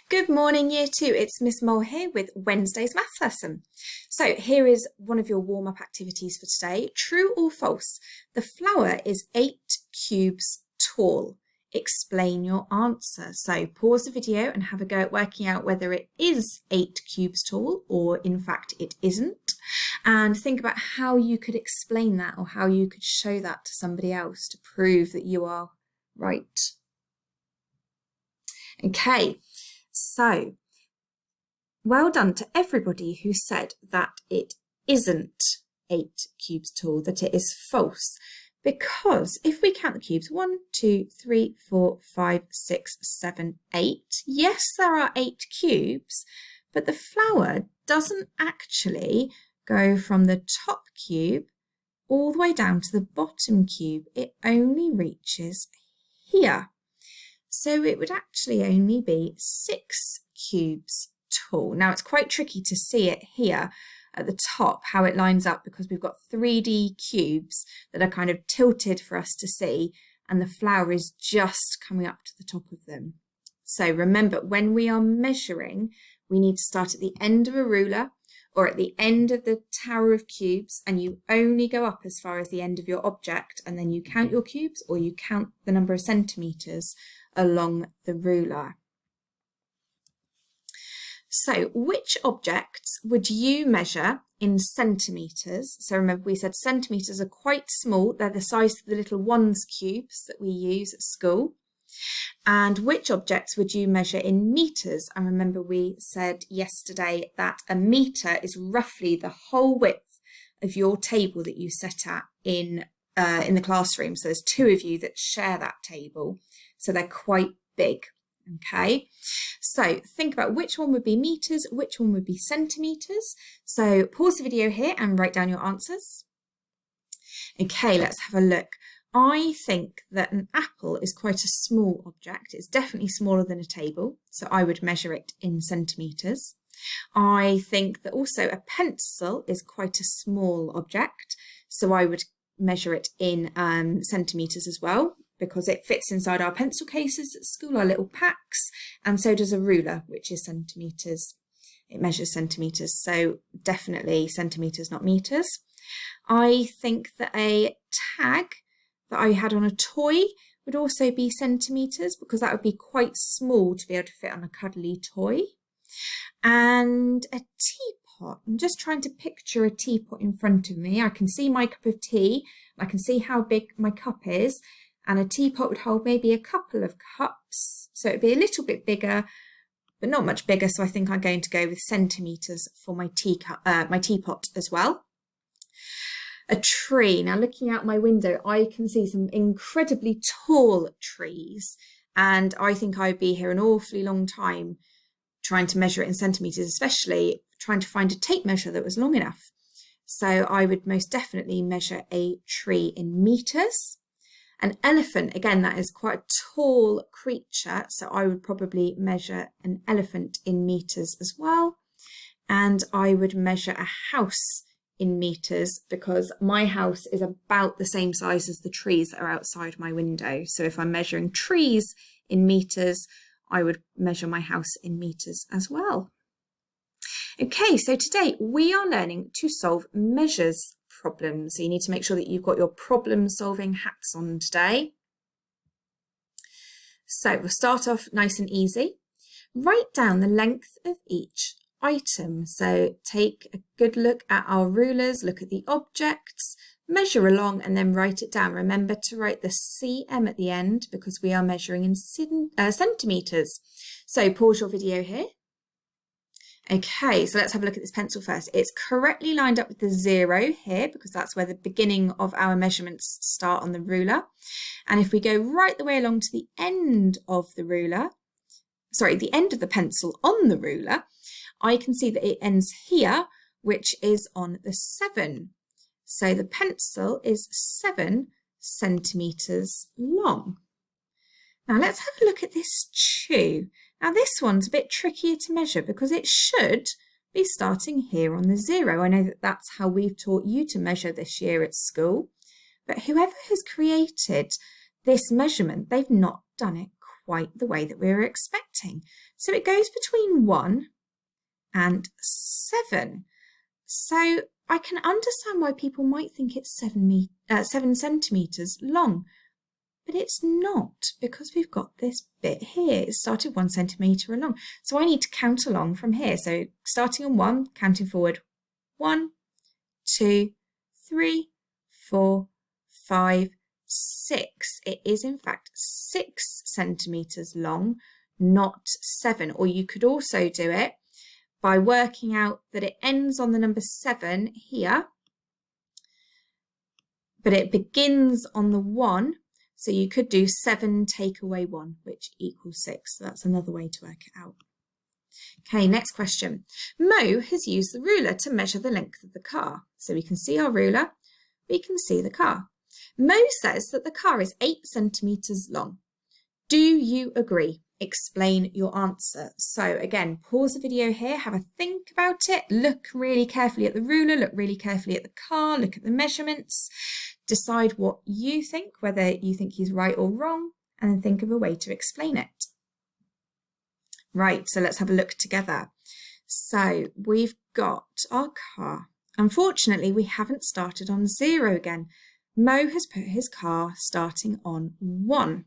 Good morning, Year 2. It's Miss Mole here with Wednesday's maths lesson. So here is one of your warm-up activities for today. True or false? The flower is 8 cubes tall. Explain your answer. So pause the video and have a go at working out whether it is 8 cubes tall or in fact it isn't. And think about how you could explain that or how you could show that to somebody else to prove that you are right. Okay. So, well done to everybody who said that it isn't 8 cubes tall, that it is false. Because if we count the cubes, 1, 2, 3, 4, 5, 6, 7, 8. Yes, there are 8 cubes, but the flower doesn't actually go from the top cube all the way down to the bottom cube. It only reaches here. So it would actually only be 6 cubes tall. Now it's quite tricky to see it here at the top, how it lines up, because we've got 3D cubes that are kind of tilted for us to see, and the flower is just coming up to the top of them. So remember, when we are measuring, we need to start at the end of a ruler or at the end of the tower of cubes, and you only go up as far as the end of your object, and then you count your cubes or you count the number of centimetres along the ruler. So which objects would you measure in centimetres? So remember, we said centimetres are quite small. They're the size of the little ones cubes that we use at school. And which objects would you measure in metres? And remember, we said yesterday that a metre is roughly the whole width of your table that you set at in the classroom. So there's 2 of you that share that table. So they're quite big, okay? So think about which one would be metres, which one would be centimetres. So pause the video here and write down your answers. Okay, let's have a look. I think that an apple is quite a small object. It's definitely smaller than a table, so I would measure it in centimetres. I think that also a pencil is quite a small object, so I would measure it in centimetres as well, because it fits inside our pencil cases at school, our little packs, and so does a ruler, which is centimetres. It measures centimetres, so definitely centimetres, not metres. I think that a tag that I had on a toy would also be centimetres, because that would be quite small to be able to fit on a cuddly toy. And a teapot. I'm just trying to picture a teapot in front of me. I can see my cup of tea. I can see how big my cup is. And a teapot would hold maybe a couple of cups. So it'd be a little bit bigger, but not much bigger. So I think I'm going to go with centimetres for my teapot as well. A tree. Now looking out my window, I can see some incredibly tall trees. And I think I'd be here an awfully long time trying to measure it in centimetres, especially trying to find a tape measure that was long enough. So I would most definitely measure a tree in metres. An elephant, again, that is quite a tall creature, so I would probably measure an elephant in metres as well. And I would measure a house in metres, because my house is about the same size as the trees that are outside my window. So if I'm measuring trees in metres, I would measure my house in metres as well. Okay, so today we are learning to solve measures problems. So you need to make sure that you've got your problem solving hats on today. So we'll start off nice and easy. Write down the length of each item. So take a good look at our rulers, look at the objects, measure along and then write it down. Remember to write the cm at the end because we are measuring in centimetres. So pause your video here. Okay, so let's have a look at this pencil first. It's correctly lined up with the 0 here because that's where the beginning of our measurements start on the ruler. And if we go right the way along to the end of the ruler, the end of the pencil on the ruler, I can see that it ends here, which is on the 7. So the pencil is 7 centimetres long. Now let's have a look at this chew. Now this one's a bit trickier to measure because it should be starting here on the 0. I know that that's how we've taught you to measure this year at school, but whoever has created this measurement, they've not done it quite the way that we were expecting. So it goes between 1 and 7. So I can understand why people might think it's 7 centimetres long, but it's not, because we've got this bit here. It started 1 centimetre along. So I need to count along from here. So starting on 1, counting forward, 1, 2, 3, 4, 5, 6. It is in fact 6 centimetres long, not 7. Or you could also do it by working out that it ends on the number 7 here, but it begins on the 1. So you could do 7 take away 1, which equals 6. So that's another way to work it out. Okay, next question. Mo has used the ruler to measure the length of the car. So we can see our ruler, we can see the car. Mo says that the car is 8 centimetres long. Do you agree? Explain your answer. So again, pause the video here, have a think about it, look really carefully at the ruler, look really carefully at the car, look at the measurements, decide what you think, whether you think he's right or wrong, and then think of a way to explain it. Right, so let's have a look together. So we've got our car. Unfortunately, we haven't started on 0 again. Mo has put his car starting on 1.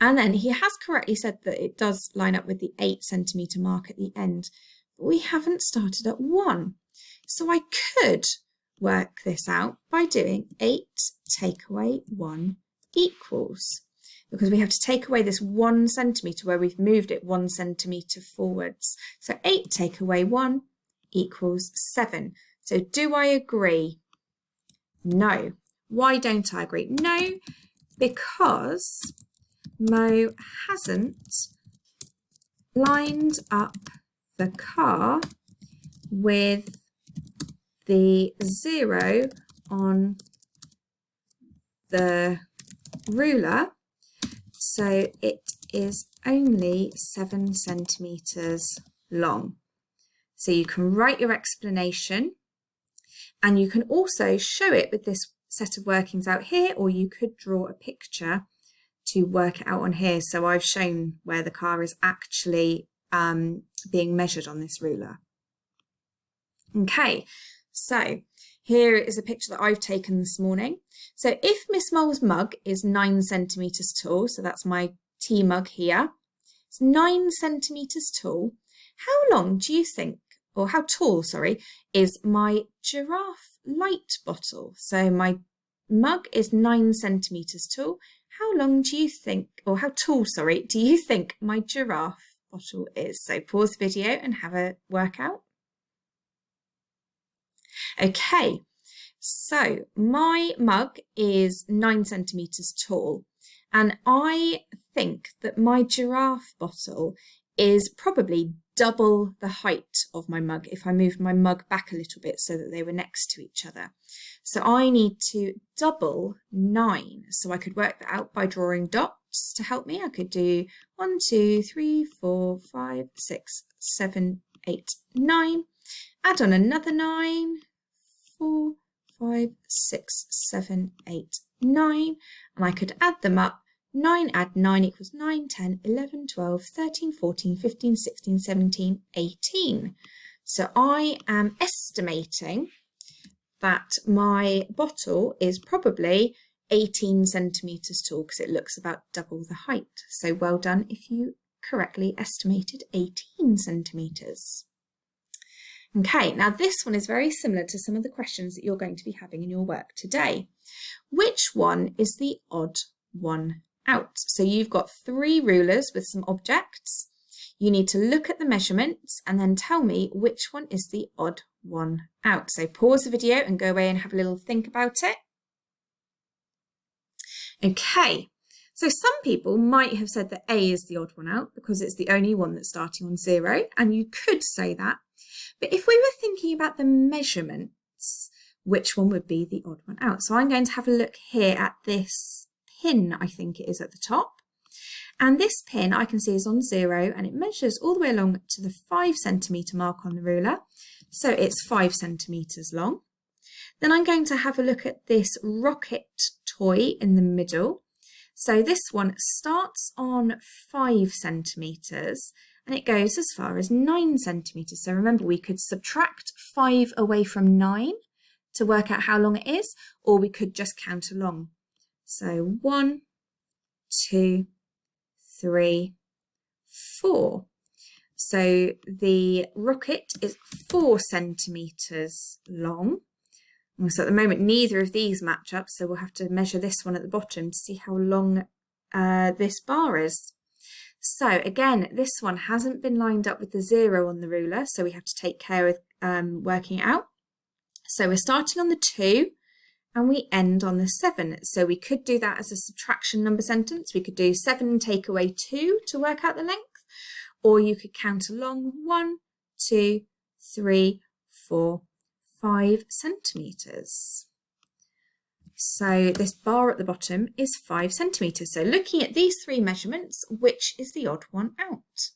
And then he has correctly said that it does line up with the 8 centimetre mark at the end, but we haven't started at 1. So I could work this out by doing 8 take away 1 equals, because we have to take away this 1 centimetre where we've moved it 1 centimetre forwards. So 8 take away 1 equals 7. So do I agree? No. Why don't I agree? No, because Mo hasn't lined up the car with the 0 on the ruler, so it is only 7 centimetres long. So you can write your explanation, and you can also show it with this set of workings out here, or you could draw a picture to work it out on here. So I've shown where the car is actually being measured on this ruler. Okay, so here is a picture that I've taken this morning. So if Miss Mole's mug is 9 centimetres tall, so that's my tea mug here, it's 9 centimetres tall, how long do you think, or how tall, sorry, is my giraffe light bottle? So my mug is 9 centimetres tall. How long do you think, or how tall, sorry, do you think my giraffe bottle is? So pause the video and have a workout. Okay, so my mug is 9 centimetres tall, and I think that my giraffe bottle is probably double the height of my mug if I moved my mug back a little bit so that they were next to each other. So I need to double 9. So I could work that out by drawing dots to help me. I could do 1, 2, 3, 4, 5, 6, 7, 8, 9. Add on another 9, 4, 5, 6, 7, 8, 9. And I could add them up. 9 add 9 equals 9, 10, 11, 12, 13, 14, 15, 16, 17, 18. So I am estimating that my bottle is probably 18 centimetres tall, because it looks about double the height. So well done if you correctly estimated 18 centimetres. Okay, now this one is very similar to some of the questions that you're going to be having in your work today. Which one is the odd one out? So you've got 3 rulers with some objects. You need to look at the measurements and then tell me which one is the odd one out. So pause the video and go away and have a little think about it. Okay, so some people might have said that A is the odd one out because it's the only one that's starting on 0, and you could say that. But if we were thinking about the measurements, which one would be the odd one out? So I'm going to have a look here at this pin, I think it is at the top. And this pin I can see is on 0, and it measures all the way along to the 5 centimetre mark on the ruler. So it's 5 centimetres long. Then I'm going to have a look at this rocket toy in the middle. So this one starts on 5 centimetres and it goes as far as 9 centimetres. So remember, we could subtract 5 away from 9 to work out how long it is, or we could just count along. So 1, 2, 3, 4. So the rocket is 4 centimetres long. So at the moment, neither of these match up, so we'll have to measure this one at the bottom to see how long this bar is. So again, this one hasn't been lined up with the 0 on the ruler, so we have to take care of working it out. So we're starting on the 2 and we end on the 7. So we could do that as a subtraction number sentence. We could do 7 and take away 2 to work out the length, or you could count along 1, 2, 3, 4, 5 centimetres. So this bar at the bottom is 5 centimetres. So looking at these 3 measurements, which is the odd one out?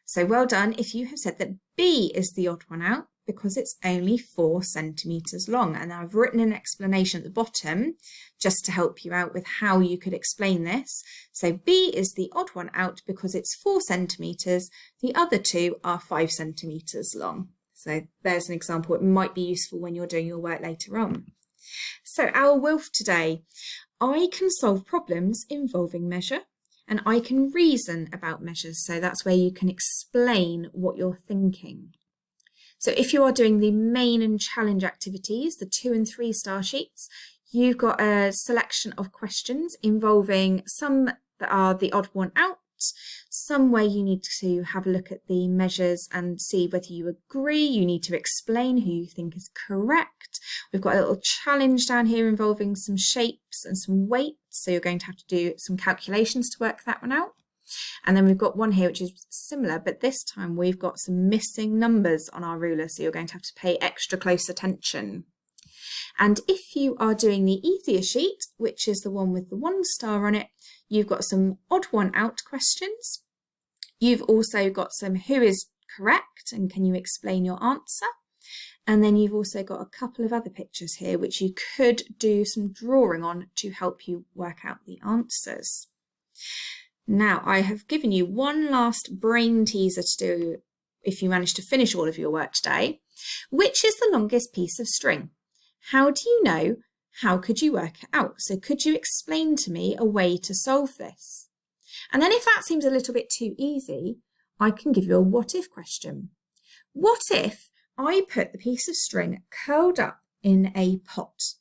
So well done if you have said that B is the odd one out, because it's only 4 centimetres long. And I've written an explanation at the bottom just to help you out with how you could explain this. So B is the odd one out because it's 4 centimetres. The other 2 are 5 centimetres long. So there's an example. It might be useful when you're doing your work later on. So our WILF today: I can solve problems involving measure and I can reason about measures. So that's where you can explain what you're thinking. So if you are doing the main and challenge activities, the 2 and 3 star sheets, you've got a selection of questions involving some that are the odd one out, some where you need to have a look at the measures and see whether you agree. You need to explain who you think is correct. We've got a little challenge down here involving some shapes and some weights, so you're going to have to do some calculations to work that one out. And then we've got one here which is similar, but this time we've got some missing numbers on our ruler, so you're going to have to pay extra close attention. And if you are doing the easier sheet, which is the one with the 1 star on it, you've got some odd one out questions. You've also got some who is correct and can you explain your answer. And then you've also got a couple of other pictures here which you could do some drawing on to help you work out the answers. Now, I have given you one last brain teaser to do if you manage to finish all of your work today. Which is the longest piece of string? How do you know? How could you work it out? So could you explain to me a way to solve this? And then if that seems a little bit too easy, I can give you a what if question. What if I put the piece of string curled up in a pot?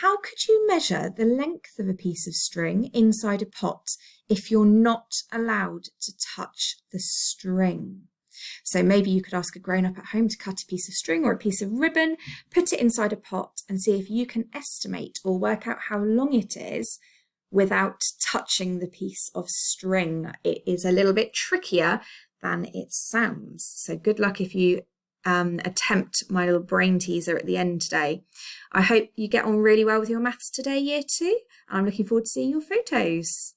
How could you measure the length of a piece of string inside a pot if you're not allowed to touch the string? So maybe you could ask a grown-up at home to cut a piece of string or a piece of ribbon, put it inside a pot and see if you can estimate or work out how long it is without touching the piece of string. It is a little bit trickier than it sounds. So good luck if you attempt my little brain teaser at the end today. I hope you get on really well with your maths today, year 2, and I'm looking forward to seeing your photos.